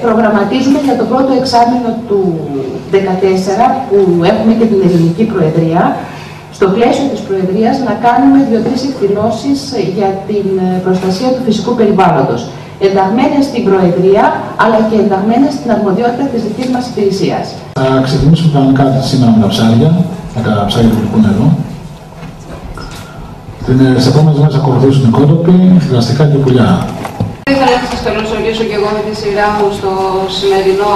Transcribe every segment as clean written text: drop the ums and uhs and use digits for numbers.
Προγραμματίζουμε για το πρώτο εξάμηνο του 2014, που έχουμε και την Ελληνική Προεδρία, στο πλαίσιο της Προεδρίας να κάνουμε 2-3 εκδηλώσεις για την προστασία του φυσικού περιβάλλοντος, ενταγμένες στην Προεδρία, αλλά και ενταγμένες στην αρμοδιότητα της δικής μας υπηρεσίας. Θα ξεκινήσουμε κανονικά σήμερα με τα ψάρια, τα ψάρια του γλυκού νερού. Τις επόμενες μέρες θα ακολουθήσουν οι κότοποι, δραστικά και πουλιά. Θα ήθελα να σας καλωσορίσω και εγώ με τη σειρά μου στο σημερινό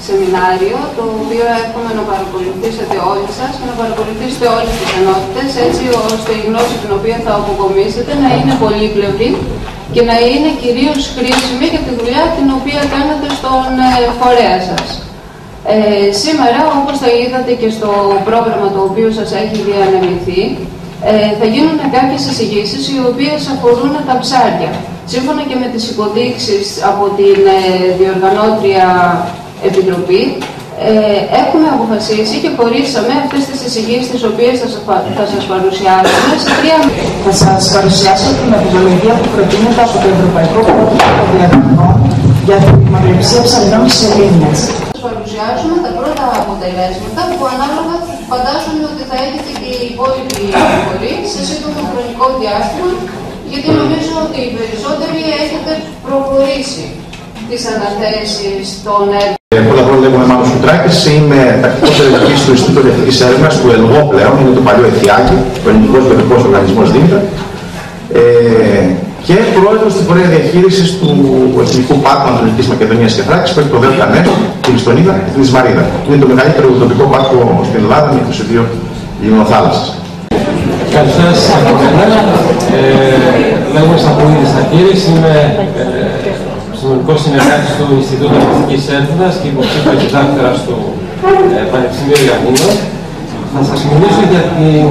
σεμινάριο, το οποίο εύχομαι να παρακολουθήσετε όλοι σας και να παρακολουθήσετε όλες τις ενότητες, έτσι ώστε η γνώση την οποία θα αποκομίσετε να είναι πολύπλευρη και να είναι κυρίως χρήσιμη για τη δουλειά την οποία κάνετε στον φορέα σας. Σήμερα, όπως θα είδατε και στο πρόγραμμα το οποίο σας έχει διανεμηθεί, θα γίνουν κάποιες εισηγήσεις οι οποίες αφορούν τα ψάρια. Σύμφωνα και με τις υποδείξεις από την διοργανώτρια Επιτροπή, έχουμε αποφασίσει και χωρίσαμε αυτές τις εισηγήσεις τις οποίες θα σας παρουσιάσουμε σε 3 μέρη. Θα σας παρουσιάσω την μεθοδολογία που προτείνεται από το Ευρωπαϊκό Πρότυπο των Διαδρομών για την κτηματοληψία ψαρινών στις Σελήνες. Θα σας παρουσιάσουμε τα πρώτα αποτελέσματα που ανάλογα φαντάζομαι ότι θα έχετε και οι υπόλοιποι φορείς σε σύντομο χρονικό διάστημα, γιατί νομίζω ότι οι περισσότεροι έχετε προχωρήσει τις αναθέσεις των έργων. Πρώτα απ' όλα λέγομαι Μάνος Κουτράκης, είμαι τακτικός ερευνητής του Ινστιτούτου Ελευθερικής Έρευνας του ΕΛΓΟ πλέον, είναι το παλιό ΕΘΙΑΚΙ, ο Ελληνικός Γεωργικός Οργανισμός ΔΙΝΤΑ, και πρόεδρος της Φορέα Διαχείρισης του Εθνικού Πάρκου Ανατολικής Μακεδονίας και Θράκης, που έχει το ΔΕΛΤΑ ΝΕΤ, την Ιστονίδα και την Ισμαρίδα. Είναι το μεγαλύτερο τοπικό πάρκο στην Ελλάδα με 22 λιμνοθάλασσες. Καλησπέρα σας από μένα. Λέγομαι Σαπούνιδης Τακύρης, είμαι συνολικός συνεργάτης του Ινστιτούτου Ελευθερικής Έρευνας και υποψήφιος διδάκτορας του Πανεπιστημίου Ιωαννίνων. Θα σας μιλήσω για την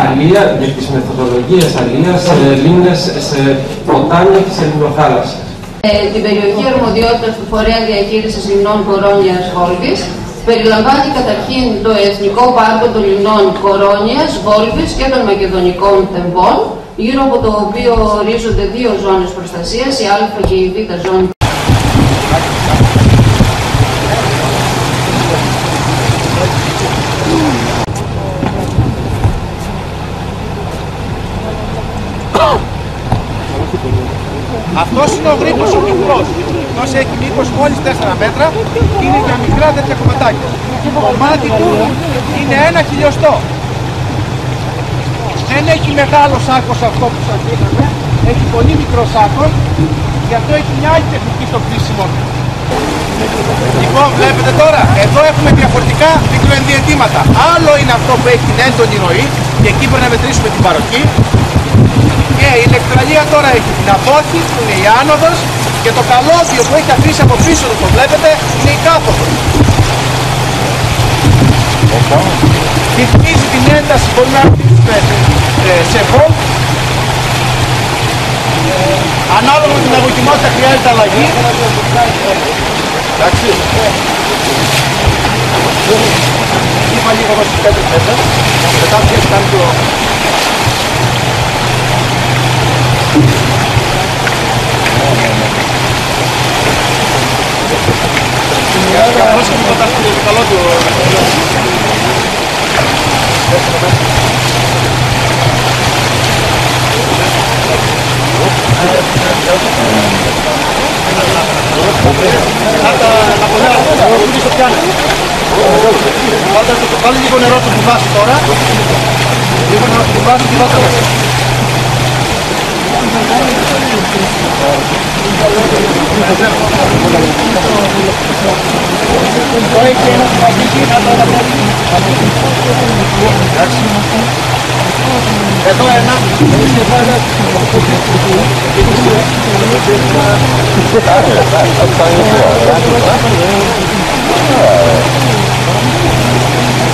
αλεία, για τις μεθοδολογίες αλείας σε λίμνες, σε ποτάμια και σε λιμνοθάλασσες. Την περιοχή αρμοδιότητας του Φορέα Διαχείρισης Λιμνών Κορώνιας Βόλβης περιλαμβάνει καταρχήν το Εθνικό Πάρκο των Λιμνών Κορώνιας, Βόλβης και των Μακεδονικών Θεμβών, γύρω από το οποίο ορίζονται 2 ζώνες προστασίας, η Α και η Β ζώνη. Αυτός είναι ο γρίπος ο μικρός. Αυτός έχει μήκος μόλις 4 μέτρα και είναι για μικρά τέτοια κομματάκια. Το μάτι του είναι 1 χιλιοστό. Δεν έχει μεγάλο σάκος αυτό που σας δείχναμε. Έχει πολύ μικρό σάκος, γι' αυτό έχει μια άλλη τεχνική στο κλείσιμο. Λοιπόν, βλέπετε τώρα, εδώ έχουμε διαφορετικά μικροενδιαιτήματα. Άλλο είναι αυτό που έχει την έντονη ροή και εκεί πρέπει να μετρήσουμε την παροχή. Και η ηλεκτραλία τώρα έχει την απόχη, που είναι η άνοδος, και το καλώδιο που έχει αφήσει από πίσω του, το βλέπετε, είναι η κάθοδος. Ρυθμίζει την ένταση, μπορούμε να αφήσουμε σε βολτ. Ανάλογα με την αγωγημότητα χρειάζεται αλλαγή. Εντάξει. Είπα λίγο εδώ στις 5 μέτρες. Μετά πιέσει κάνει το... Πώς και μετά στο καλό του... Βάλε λίγο νερό στο κουβάσι τώρα. Λίγο νερό στο κουβάσι και δώστε μας. Εδώ ένα.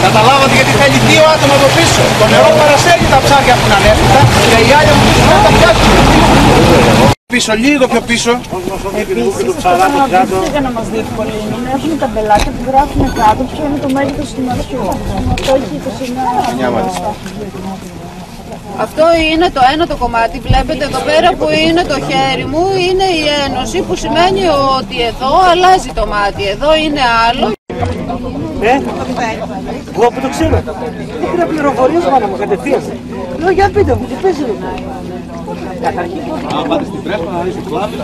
Καταλάβατε γιατί θέλει 2 άτομα από πίσω. Το νερό παρασέρνει τα ψάρια που είναι ανέφικτα και οι άλλοι από πίσω τα πιάσουν. Πίσω, λίγο πιο πίσω. Επίσης, για να μας διευκολύνουν, έχουν τα μπελάκια που γράφουν κάτω ποιο είναι το μέγεθος του νερού. Αυτό έχει 29. Αυτό είναι το ένα το κομμάτι. Βλέπετε εδώ πέρα που είναι το χέρι μου, είναι η ένωση που σημαίνει ότι εδώ αλλάζει το μάτι. Εδώ είναι άλλο. Εγώ που το ξέρω. Πήρα πληροφορίες πάνω μου κατευθείαν. Λέω για πείτε μου, τι παίζει. Καταρχήν. Άμα πάτε στην πρέσβα, να δεις το κλάδο.